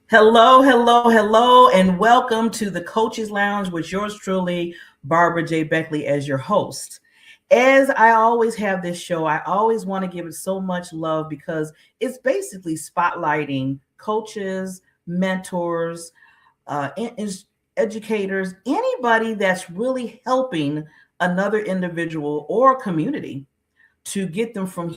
Hello, hello, hello, and welcome to the Coaches Lounge with yours truly, Barbara J. Beckley, as your host. As I always have this show, I always want to give it so much love because it's basically spotlighting coaches, mentors, educators, anybody that's really helping another individual or community to get them from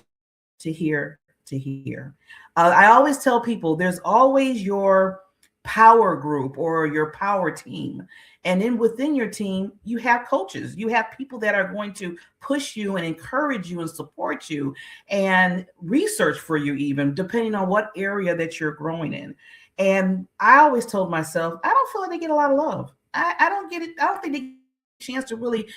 to here to here. I always tell people there's always your power group or your power team. And then within your team, you have coaches, you have people that are going to push you and encourage you and support you and research for you, even depending on what area that you're growing in. And I always told myself, I don't feel like they get a lot of love. I don't get it. I don't think they get a chance to really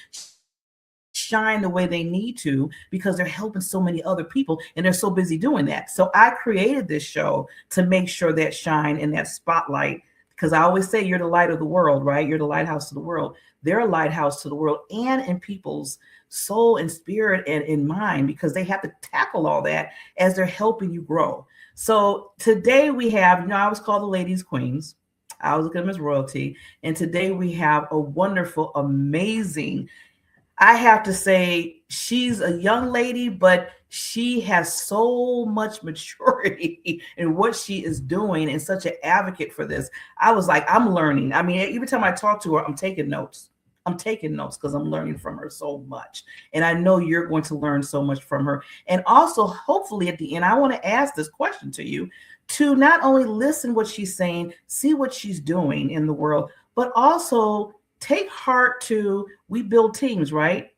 shine the way they need to because they're helping so many other people and they're so busy doing that. So I created this show to make sure that shine in that spotlight, because I always say you're the light of the world, right? You're the lighthouse to the world. They're a lighthouse to the world and in people's soul and spirit and in mind, because they have to tackle all that as they're helping you grow. So today we have, I was called the ladies queens. I was looking at Miss Royalty. And today we have a wonderful, amazing, I have to say, she's a young lady, but she has so much maturity in what she is doing and such an advocate for this. I was like, I'm learning. I mean, every time I talk to her, I'm taking notes. I'm taking notes because I'm learning from her so much. And I know you're going to learn so much from her. And also, hopefully at the end, I want to ask this question to you to not only listen what she's saying, see what she's doing in the world, but also take heart to, we build teams, right?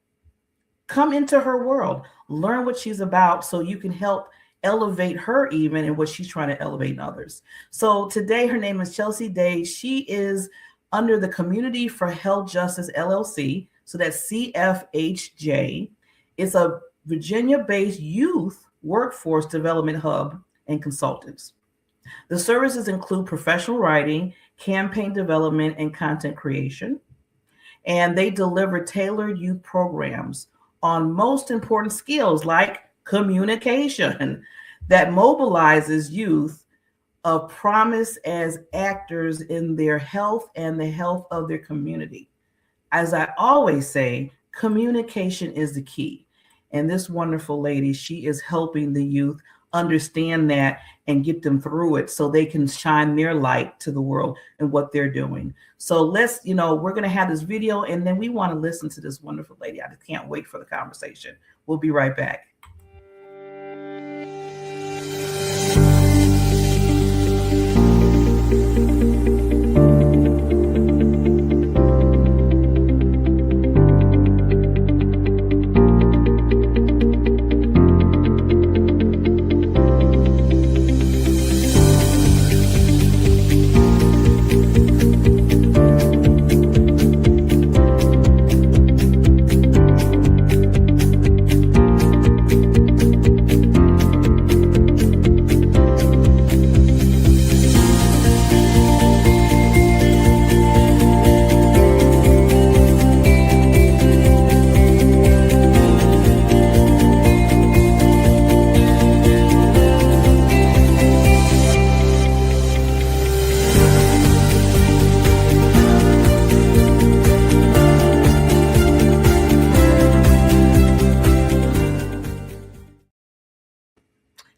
Come into her world, learn what she's about so you can help elevate her even in what she's trying to elevate in others. So today her name is Chelsea Dade. She is under the Community for Health Justice LLC. So that's CFHJ. It's a Virginia-based youth workforce development hub and consultants. The services include professional writing, campaign development, and content creation. And they deliver tailored youth programs on most important skills like communication that mobilizes youth of promise as actors in their health and the health of their community. As I always say, communication is the key. And this wonderful lady, she is helping the youth understand that and get them through it so they can shine their light to the world and what they're doing. So let's, we're going to have this video and then we want to listen to this wonderful lady. I just can't wait for the conversation. We'll be right back.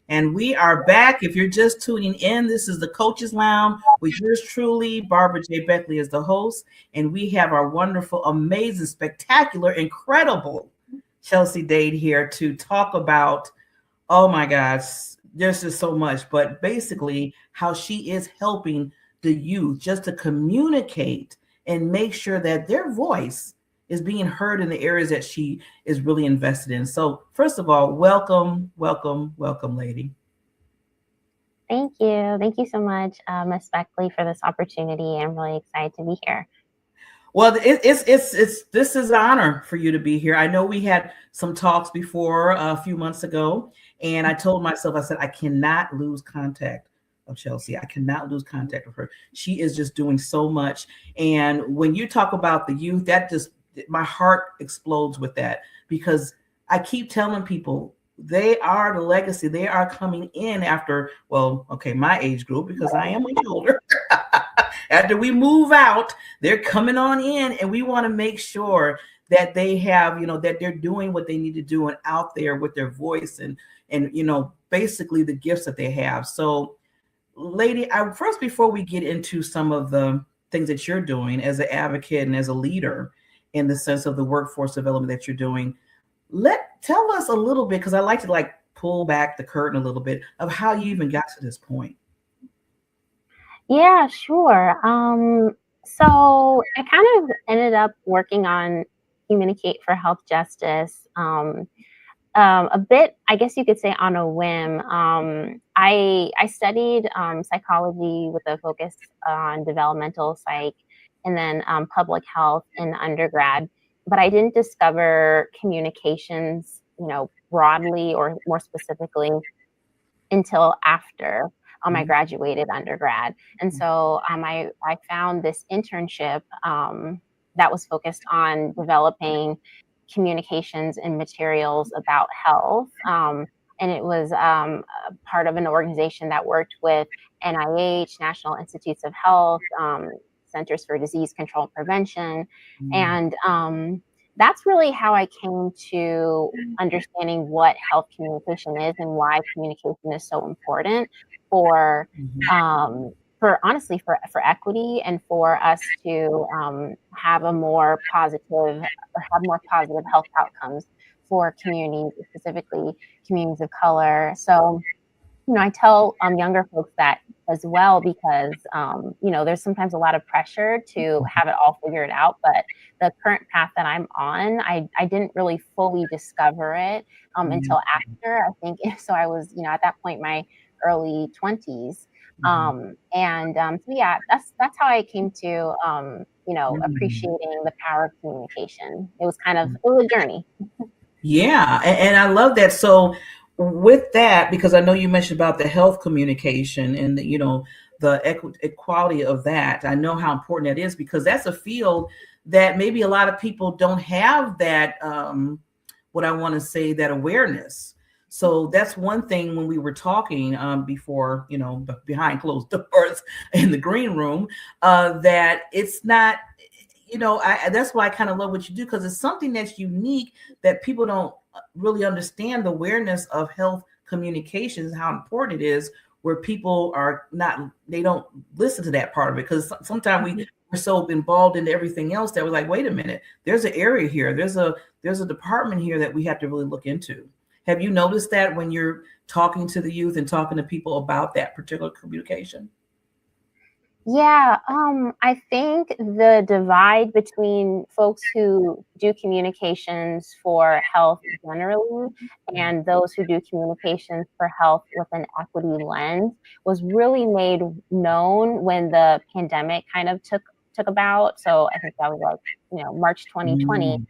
And we are back. If you're just tuning in, this is the Coaches Lounge with yours truly, Barbara J. Beckley as the host. And we have our wonderful, amazing, spectacular, incredible Chelsea Dade here to talk about, oh my gosh, there's just so much, but basically how she is helping the youth just to communicate and make sure that their voice is being heard in the areas that she is really invested in. So first of all, welcome, welcome, welcome, lady. Thank you. Thank you so much, Ms. Beckley, for this opportunity. I'm really excited to be here. Well, it's this is an honor for you to be here. I know we had some talks before a few months ago, and I told myself, I said, I cannot lose contact of Chelsea. I cannot lose contact with her. She is just doing so much. And when you talk about the youth, that just, my heart explodes with that, because I keep telling people they are the legacy. They are coming in after, well, okay, my age group, because I am way older. After we move out, they're coming on in, and we want to make sure that they have, that they're doing what they need to do and out there with their voice and basically the gifts that they have. So, lady, first, before we get into some of the things that you're doing as an advocate and as a leader in the sense of the workforce development that you're doing, tell us a little bit, because I like to like pull back the curtain a little bit of how you even got to this point. Yeah, sure. So I kind of ended up working on Communicate for Health Justice. A bit, I guess you could say, on a whim. I studied psychology with a focus on developmental psych, and then public health in undergrad. But I didn't discover communications, broadly or more specifically until after I graduated undergrad. And so I found this internship that was focused on developing communications and materials about health. And it was part of an organization that worked with NIH, National Institutes of Health, Centers for Disease Control and Prevention. And that's really how I came to understanding what health communication is and why communication is so important for honestly for equity and for us to have a more positive or have more positive health outcomes for communities, specifically communities of color. So I tell younger folks that as well, because there's sometimes a lot of pressure to have it all figured out, but the current path that I'm on, I didn't really fully discover it until after, I think. So I was, at that point, my early 20s. So yeah, that's how I came to, appreciating the power of communication. It was a journey. Yeah, and I love that. So with that, because I know you mentioned about the health communication and the equality of that, I know how important that is, because that's a field that maybe a lot of people don't have that what I want to say, that awareness. So that's one thing when we were talking before, behind closed doors in the green room, that it's not, that's why I kind of love what you do, because it's something that's unique that people don't really understand, the awareness of health communications, how important it is, where people they don't listen to that part of it, because sometimes we're so involved in everything else that we're like, wait a minute, there's an area here, there's a department here that we have to really look into. Have you noticed that when you're talking to the youth and talking to people about that particular communication? Yeah, I think the divide between folks who do communications for health generally and those who do communications for health with an equity lens was really made known when the pandemic kind of took about. So I think that was like, March 2020.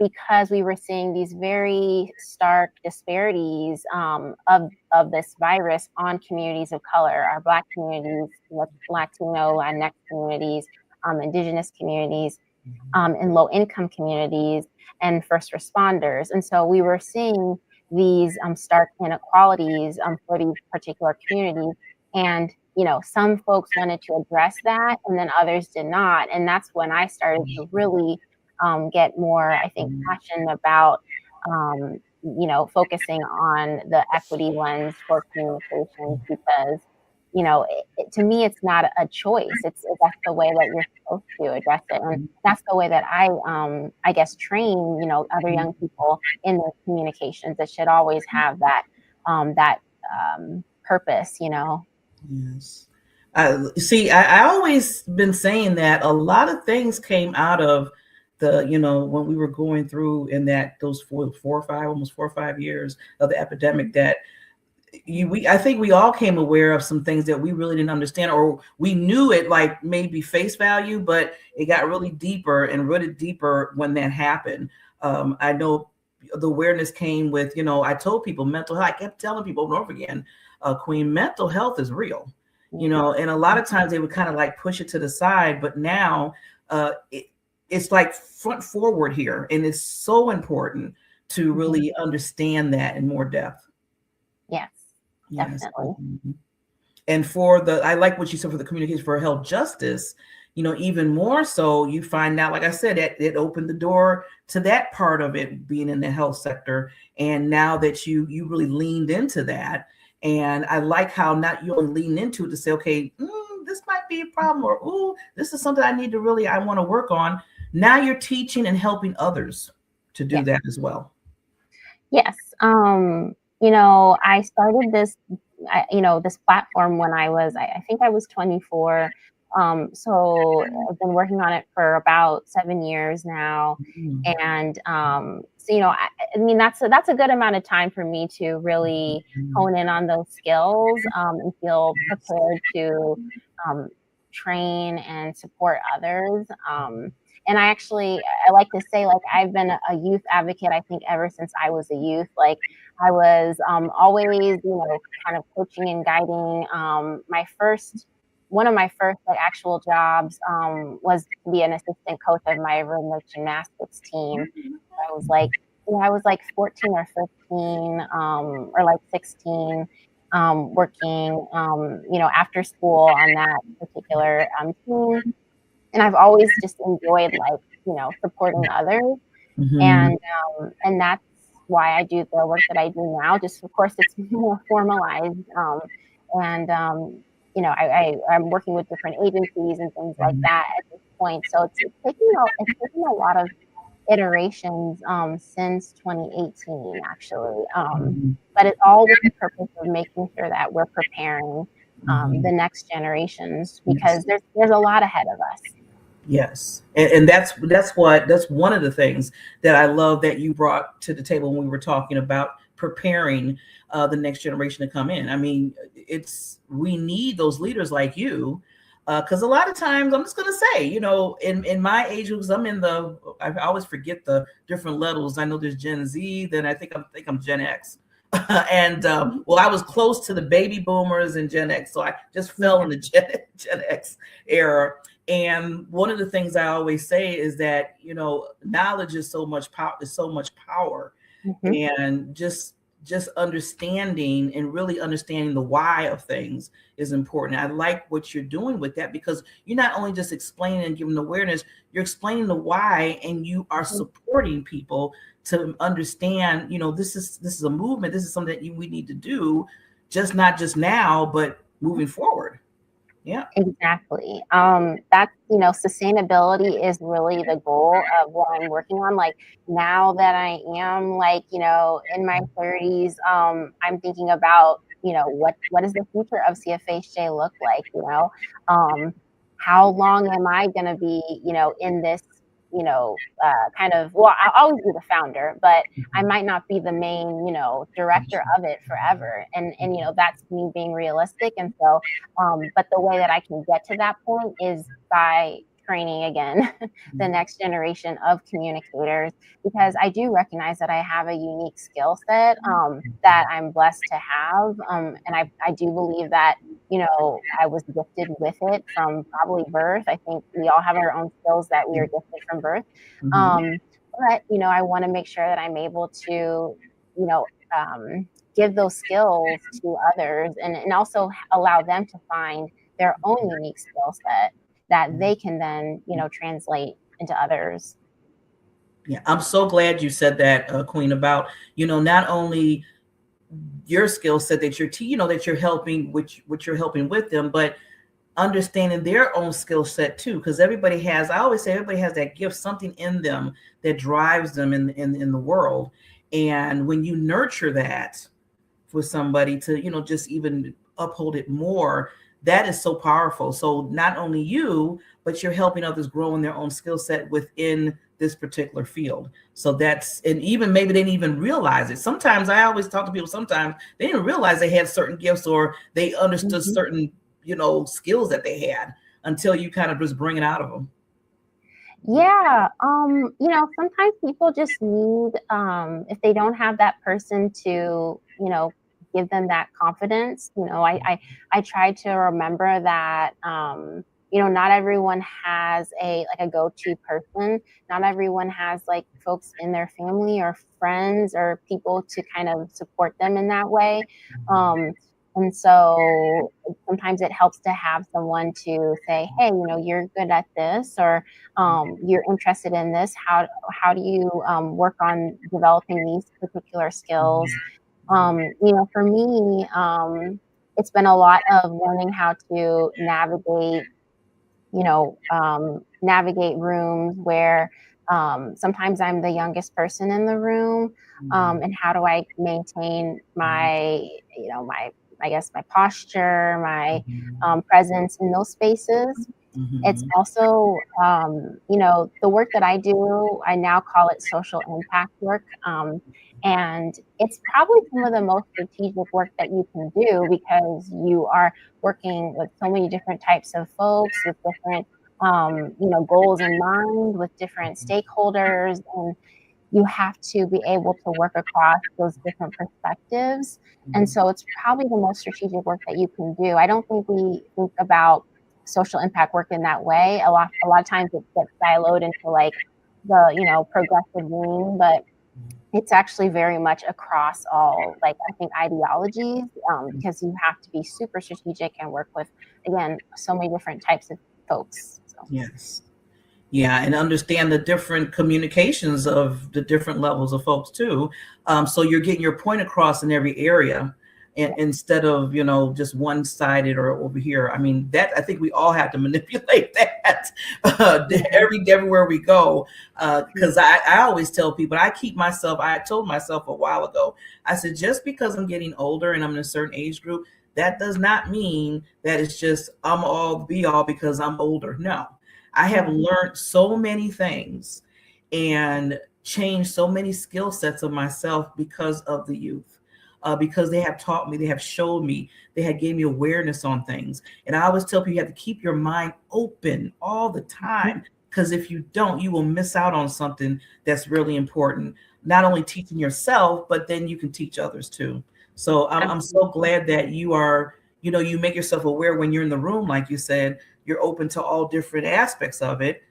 Because we were seeing these very stark disparities of this virus on communities of color, our Black communities, Latino, Latinx communities, Indigenous communities, and low-income communities, and first responders. And so we were seeing these stark inequalities for these particular communities. And some folks wanted to address that, and then others did not. And that's when I started to really get more, I think, passionate about, focusing on the equity lens for communications, because, to me, it's not a choice. That's the way that you're supposed to address it. And that's the way that I guess, train, other young people in their communications. That should always have that purpose, Yes. See, I always been saying that a lot of things came out of when we were going through in those 4 or 5 years of the epidemic, that I think we all came aware of some things that we really didn't understand, or we knew it like maybe face value, but it got really deeper and really deeper when that happened. I know the awareness came with, I told people mental health. I kept telling people over and over again, Queen, mental health is real, and a lot of times they would kind of like push it to the side, but now it's like front forward here, and it's so important to really understand that in more depth. Yes, definitely. And for the, I like what you said for the communication for health justice, even more so, you find out, like I said, it opened the door to that part of it being in the health sector. And now that you really leaned into that, and I like how not you only lean into it to say, okay, this might be a problem, or ooh, this is something I want to work on. Now you're teaching and helping others to do Yeah. that as well. Yes. I started this platform when I think I was 24. So I've been working on it for about 7 years now. Mhm. And I mean, that's a good amount of time for me to really hone in on those skills, and feel prepared to um, train and support others. And I like to say, like, I've been a youth advocate, I think, ever since I was a youth. Like, I was always, kind of coaching and guiding. One of my first like actual jobs was to be an assistant coach of my rhythmic gymnastics team. I was like, I was like 14 or 15, or like 16, working, after school on that particular team. And I've always just enjoyed, like, supporting others. Mhm. And that's why I do the work that I do now. Just, of course, it's more formalized. And I'm working with different agencies and things like that at this point. So it's taking a lot of iterations since 2018, actually. Mhm. But it's all with the purpose of making sure that we're preparing Mhm. the next generations, Yes. because there's a lot ahead of us. Yes, and that's one of the things that I love that you brought to the table when we were talking about preparing the next generation to come in. I mean, we need those leaders like you, because a lot of times I'm just going to say, in my age groups, I always forget the different levels. I know there's Gen Z, then I think I'm Gen X. And well, I was close to the baby boomers and Gen X, so I just fell in Yeah. the Gen X era. And one of the things I always say is that, knowledge is so much power. Hmm. And just understanding and really understanding the why of things is important. I like what you're doing with that, because you're not only just explaining and giving awareness, you're explaining the why, and you are supporting people to understand, this is a movement, this is something that we need to do, just not just now, but moving forward. Yeah. Exactly. That's, sustainability is really the goal of what I'm working on. Like, now that I am, like, in my 30s, I'm thinking about, what does the future of CFHJ look like? How long am I going to be, in this, kind of, well, I'll always be the founder, but I might not be the main, director of it forever. And, that's me being realistic. And so, but the way that I can get to that point is by training again the next generation of communicators, because I do recognize that I have a unique skill set, that I'm blessed to have. And I do believe that, I was gifted with it from probably birth. I think we all have our own skills that we are gifted from birth. Mhm. Um, but, I want to make sure that I'm able to, give those skills to others, and also allow them to find their own unique skill set that they can then, translate into others. Yeah, I'm so glad you said that, Queen, about, not only your skill set that that you're helping, which you're helping with them, but understanding their own skill set too, because I always say everybody has that gift, something in them that drives them in the world. And when you nurture that for somebody to, just even uphold it more, that is so powerful. So not only you, but you're helping others grow in their own skill set within this particular field. So and even maybe they didn't even realize it. Sometimes I always talk to people, sometimes they didn't realize they had certain gifts, or they understood Mhm. certain, skills that they had, until you kind of just bring it out of them. Yeah, sometimes people just need, if they don't have that person to, give them that confidence. I try to remember that, not everyone has a go-to person. Not everyone has like folks in their family or friends or people to kind of support them in that way. Um, And so sometimes it helps to have someone to say, hey, you're good at this, or you're interested in this. How do you work on developing these particular skills? For me, it's been a lot of learning how to navigate rooms where sometimes I'm the youngest person in the room, and how do I maintain I guess my posture, my presence in those spaces. It's also, the work that I do, I now call it social impact work. And it's probably some of the most strategic work that you can do, because you are working with so many different types of folks with different, goals in mind, with different stakeholders, and you have to be able to work across those different perspectives. And so it's probably the most strategic work that you can do. I don't think we think about social impact work in that way. A lot of times it gets siloed into like the, progressive wing, but it's actually very much across all, like, I think, ideologies, because you have to be super strategic and work with, again, so many different types of folks. So. Yes. Yeah, and understand the different communications of the different levels of folks too. So you're getting your point across in every area, and instead of just one sided or over here. I mean, that I think we all have to manipulate that everywhere we go. Because I always tell people, I told myself a while ago, I said, just because I'm getting older and I'm in a certain age group, that does not mean that it's just I'm all be all because I'm older. No. I have learned so many things and changed so many skill sets of myself because of the youth, because they have taught me, they have showed me, they have gave me awareness on things. And I always tell people you have to keep your mind open all the time, because if you don't, you will miss out on something that's really important. Not only teaching yourself, but then you can teach others too. So I'm so glad that you are, you make yourself aware when you're in the room, like you said, you're open to all different aspects of it.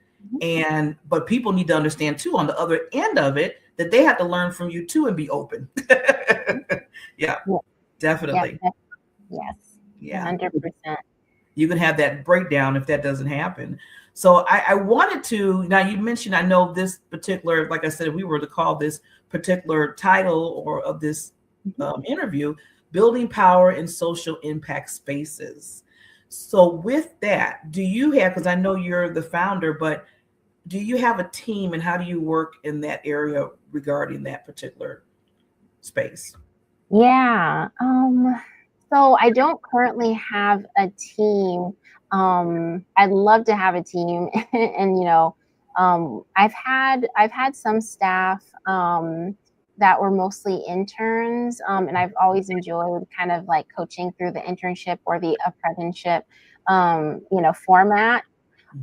But people need to understand too, on the other end of it, that they have to learn from you too and be open. Yeah, definitely. Yes. Yeah. 100%. You can have that breakdown if that doesn't happen. So I wanted to, now you mentioned, I know this particular, like I said, if we were to call this particular title or of this interview, Building Power in Social Impact Spaces. So with that, do you have, because I know you're the founder, but do you have a team, and how do you work in that area regarding that particular space? Yeah. So I don't currently have a team. I'd love to have a team, and I've had some staff that were mostly interns, and I've always enjoyed kind of like coaching through the internship or the apprenticeship, format.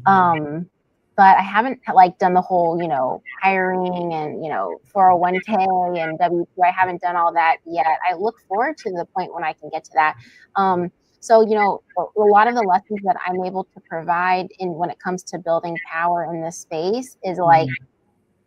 Um, but I haven't like done the whole, hiring and, 401k and W2. I haven't done all that yet. I look forward to the point when I can get to that. So, a lot of the lessons that I'm able to provide in when it comes to building power in this space is like,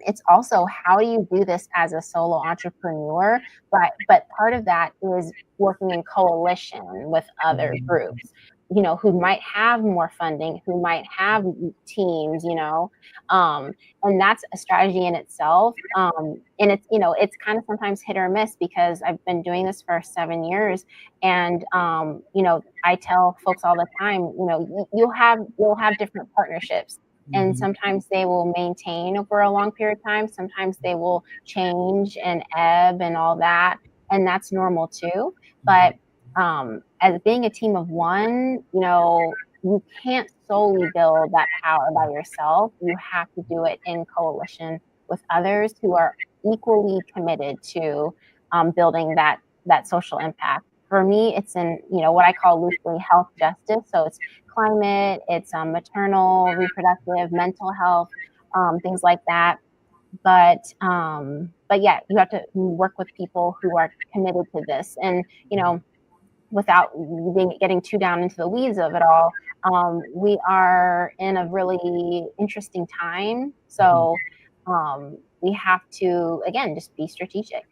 it's also, how do you do this as a solo entrepreneur? But part of that is working in coalition with other groups, who might have more funding, who might have teams, and that's a strategy in itself. And it's kind of sometimes hit or miss, because I've been doing this for 7 years, and I tell folks all the time, you'll have different partnerships. And sometimes they will maintain over a long period of time. Sometimes they will change and ebb and all that. And that's normal too. But as being a team of one, you can't solely build that power by yourself. You have to do it in coalition with others who are equally committed to building that social impact. For me, it's in, what I call loosely health justice. So it's climate, it's maternal, reproductive, mental health, things like that. But yeah, you have to work with people who are committed to this, and without getting too down into the weeds of it all, we are in a really interesting time. So we have to, again, just be strategic.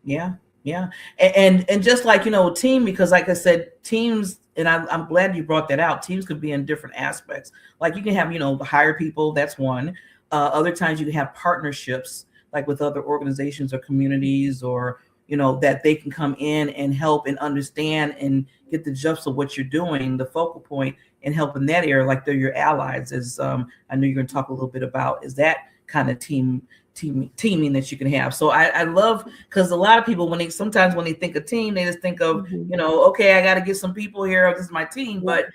Yeah. Yeah, and just like team, because like I said, teams, and I'm glad you brought that out. Teams could be in different aspects. Like you can have hire people. That's one. Other times you can have partnerships, like with other organizations or communities, or that they can come in and help and understand and get the gist of what you're doing, the focal point, and help in that area. Like they're your allies. As I know you're going to talk a little bit about, is that kind of teaming that you can have. So I love, because a lot of people, sometimes when they think of team, they just think of Mm-hmm. Okay, I got to get some people here, this is my team. Yeah. But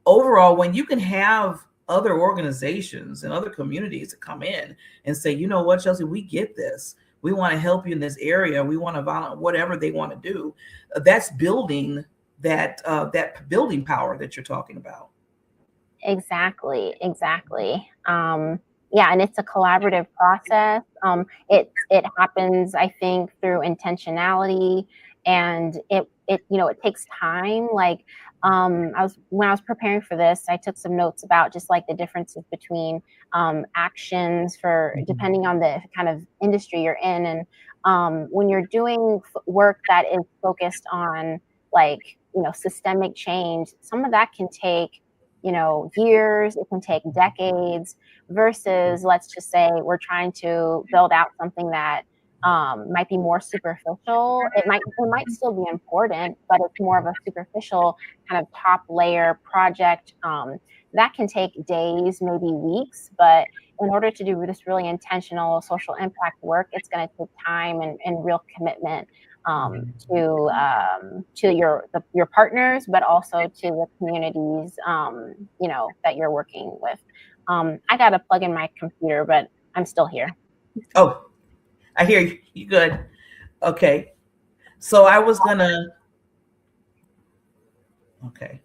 overall, when you can have other organizations and other communities to come in and say, you know what, Chelsea, we get this, we want to help you in this area, we want to volunteer, whatever they want to do, that's building that building power that you're talking about. Exactly. Yeah, and it's a collaborative process. It happens, I think, through intentionality, and it takes time. Like, when I was preparing for this, I took some notes about just like the differences between actions for depending on the kind of industry you're in, and when you're doing work that is focused on like systemic change, some of that can take years, it can take decades, versus let's just say we're trying to build out something that might be more superficial. It might still be important, but it's more of a superficial kind of top layer project that can take days, maybe weeks. But in order to do this really intentional social impact work, it's going to take time and real commitment um, to your partners, but also to the communities that you're working with. I got to plug in my computer, but I'm still here. Oh, I hear you. You good? Okay. So I was gonna. Okay.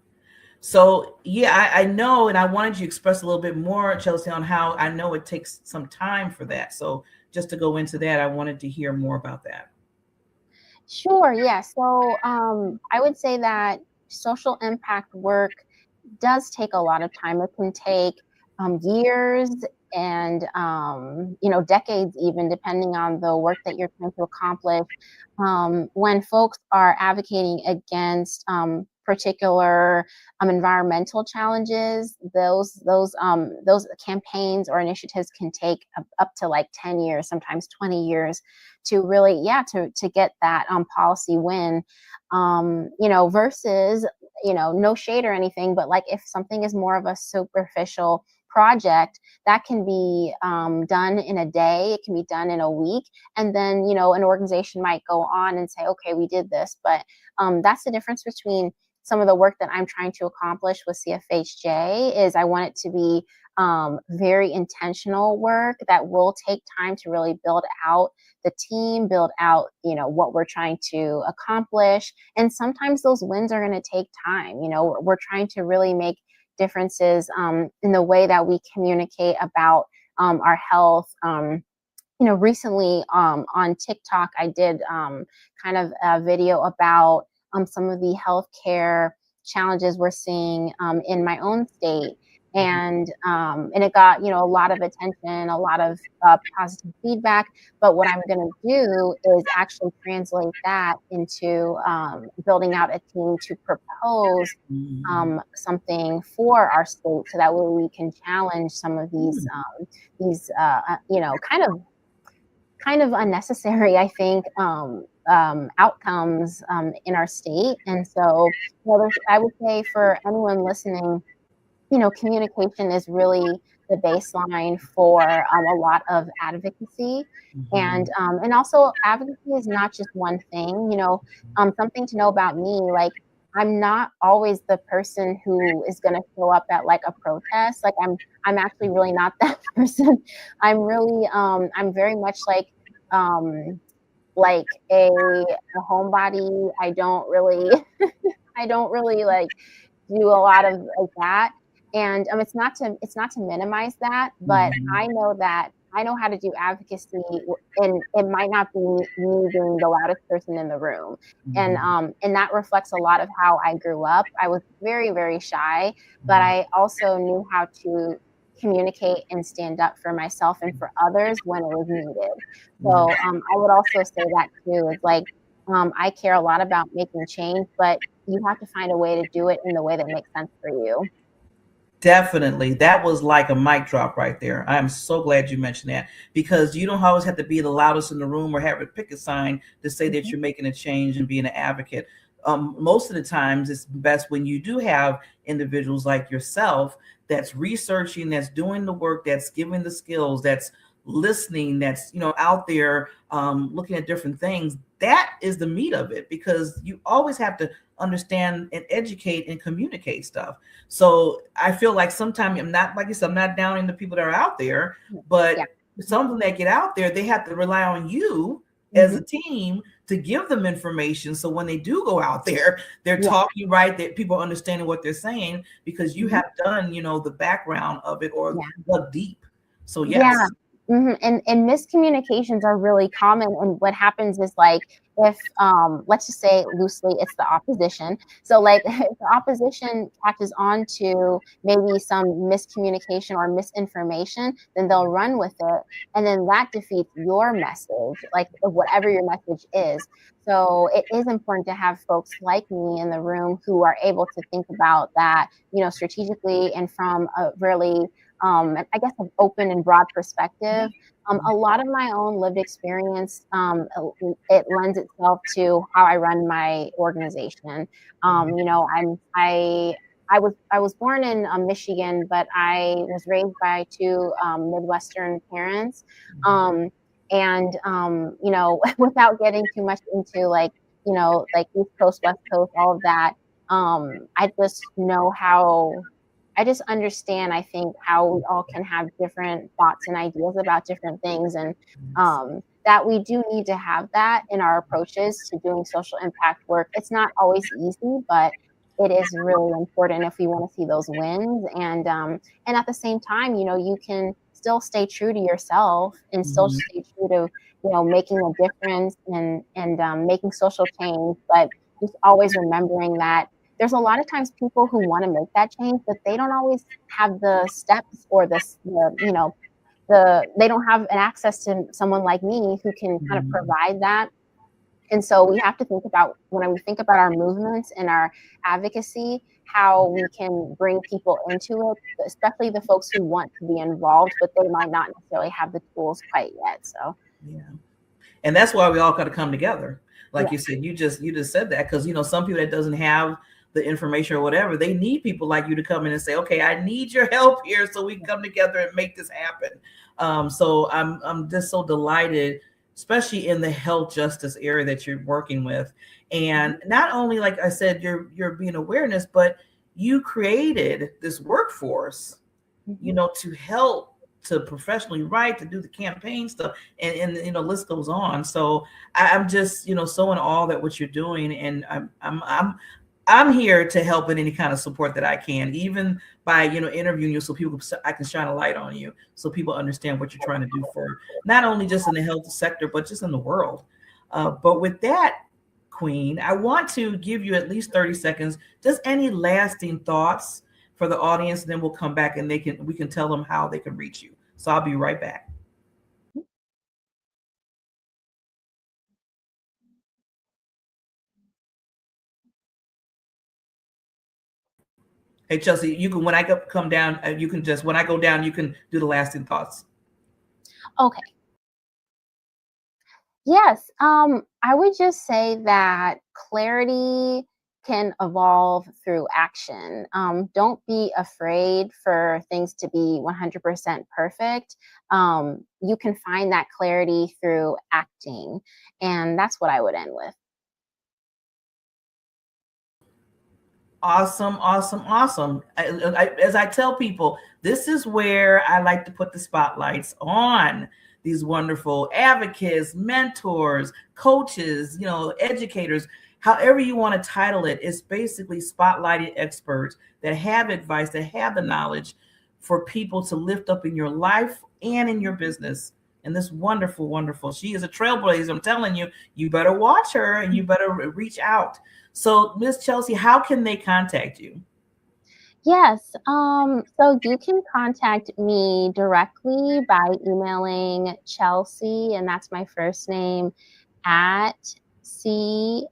So yeah, I know, and I wanted you to express a little bit more, Chelsea, on how I know it takes some time for that. So just to go into that, I wanted to hear more about that. Sure, yeah. So I would say that social impact work does take a lot of time. It can take years and decades, even depending on the work that you're trying to accomplish. When folks are advocating against particular environmental challenges, those campaigns or initiatives can take up to like 10 years, sometimes 20 years, to really, yeah, to get that policy win. Versus, no shade or anything, but like if something is more of a superficial project, that can be done in a day, it can be done in a week, and then an organization might go on and say, okay, we did this. But that's the difference between some of the work that I'm trying to accomplish with CFHJ. Is I want it to be very intentional work that will take time to really build out the team, build out what we're trying to accomplish. And sometimes those wins are going to take time. We're trying to really make differences in the way that we communicate about our health. Recently on TikTok, I did kind of a video about some of the healthcare challenges we're seeing in my own state. And it got a lot of attention, a lot of positive feedback. But what I'm going to do is actually translate that into building out a team to propose something for our state, so that way we can challenge some of these kind of unnecessary, I think, outcomes in our state. And so, I would say for anyone listening, communication is really the baseline for a lot of advocacy. And also, advocacy is not just one thing. Something to know about me, like, I'm not always the person who is going to show up at like a protest. Like, I'm actually really not that person. I'm very much um, like a homebody. I don't really like do a lot of like that. And it's not to minimize that, but I know how to do advocacy, and it might not be me being the loudest person in the room. And that reflects a lot of how I grew up. I was very, very shy, but I also knew how to communicate and stand up for myself and for others when it was needed. So I would also say that too, is like, I care a lot about making change, but you have to find a way to do it in the way that makes sense for you. Definitely. That was like a mic drop right there. I am so glad you mentioned that because you don't always have to be the loudest in the room or have a picket sign to say that Mhm. you're making a change and being an advocate. Most of the times, it's best when you do have individuals like yourself that's researching, that's doing the work, that's giving the skills, that's listening, that's out there looking at different things. That is the meat of it because you always have to understand and educate and communicate stuff. So I feel like sometimes I'm not, like you said, I'm not downing the people that are out there, Yeah. but some of them that get out there, they have to rely on you as Hmm. a team to give them information. So when they do go out there, they're Yeah. talking right, that people are understanding what they're saying because you Hmm. have done, the background of it or Yeah. dug deep. So Yeah. yes. And miscommunications are really common. And what happens is, like, if let's just say loosely, it's the opposition. So, like, if the opposition catches on to maybe some miscommunication or misinformation, then they'll run with it, and then that defeats your message, like whatever your message is. So it is important to have folks like me in the room who are able to think about that, strategically and from a really I guess, an open and broad perspective. A lot of my own lived experience, it lends itself to how I run my organization. I was born in Michigan, but I was raised by two Midwestern parents, without getting too much into, like East Coast, West Coast, all of that. I just know how I just understand, I think, how we all can have different thoughts and ideas about different things, and that we do need to have that in our approaches to doing social impact work. It's not always easy, but it is really important if we want to see those wins. And at the same time, you can still stay true to yourself and still Mhm. stay true to making a difference and making social change, but just always remembering that there's a lot of times people who want to make that change, but they don't always have the steps or they don't have an access to someone like me who can kind of Mhm. provide that. And so we have to think about, when we think about our movements and our advocacy, how we can bring people into it, especially the folks who want to be involved, but they might not necessarily have the tools quite yet. So Yeah. And that's why we all got to come together. yeah. Like you said, you just said that because some people that doesn't have the information or whatever, they need people like you to come in and say, okay, I need your help here so we can come together and make this happen. So I'm just so delighted, especially in the health justice area that you're working with. And not only, like I said, you're being awareness, but you created this workforce, Mhm. to help, to professionally write, to do the campaign stuff, and list goes on. So I'm just so in awe that what you're doing, and I'm here to help in any kind of support that I can, even by interviewing you, so I can shine a light on you, so people understand what you're trying to do for not only just in the health sector, but just in the world. But with that, Queen, I want to give you at least 30 seconds, just any lasting thoughts for the audience, and then we'll come back and we can tell them how they can reach you. So I'll be right back. Hey Chelsea, you can, when I come down, you can just, when I go down, you can do the lasting thoughts. Okay. Yes, I would just say that clarity can evolve through action. Don't be afraid for things to be 100% perfect. You can find that clarity through acting, and that's what I would end with. Awesome, awesome, awesome. As I tell people, this is where I like to put the spotlights on these wonderful advocates, mentors, coaches, educators, however you want to title it. It's basically spotlighted experts that have advice, that have the knowledge for people to lift up in your life and in your business. And this wonderful, wonderful, she is a trailblazer. I'm telling you, you better watch her and you better reach out. So, Miss Chelsea, how can they contact you? Yes, so you can contact me directly by emailing Chelsea, and that's my first name, at cfhj.org.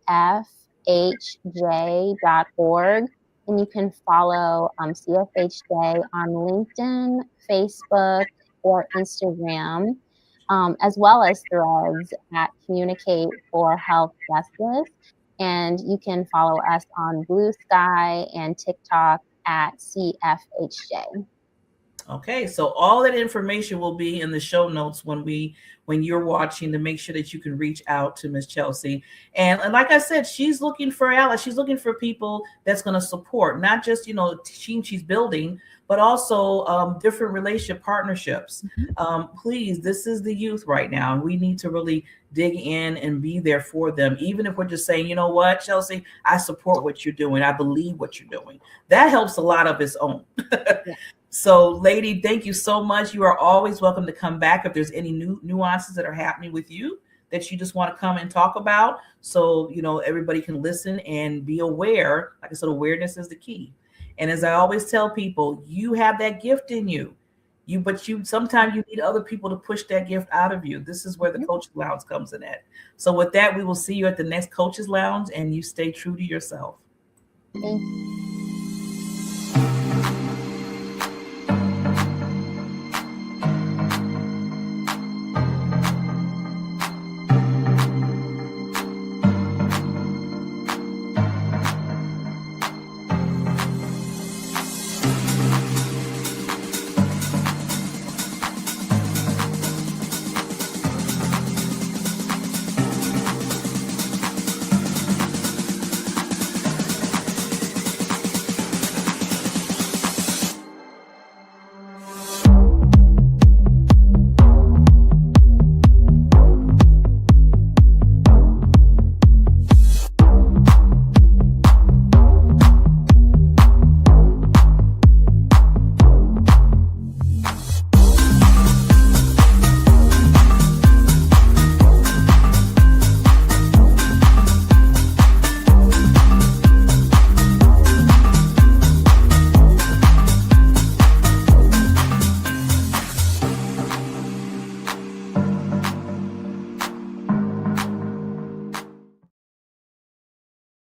And you can follow CFHJ on LinkedIn, Facebook, or Instagram, as well as Threads at Communicate for Health Justice. And you can follow us on Blue Sky and TikTok at CFHJ. Okay, so all that information will be in the show notes when you're watching, to make sure that you can reach out to Miss Chelsea. And like I said, she's looking for allies. She's looking for people that's going to support, not just team she's building, but also different relationship partnerships. Please, this is the youth right now, and we need to really dig in and be there for them. Even if we're just saying, you know what, Chelsea, I support what you're doing. I believe what you're doing. That helps a lot of its own. Yeah. So, lady, thank you so much. You are always welcome to come back if there's any new nuances that are happening with you that you just want to come and talk about. So, everybody can listen and be aware. Like I said, awareness is the key. And as I always tell people, you have that gift in you. But sometimes you need other people to push that gift out of you. This is where the Coaches Lounge comes in at. So with that, we will see you at the next Coaches Lounge, and you stay true to yourself. Thank you.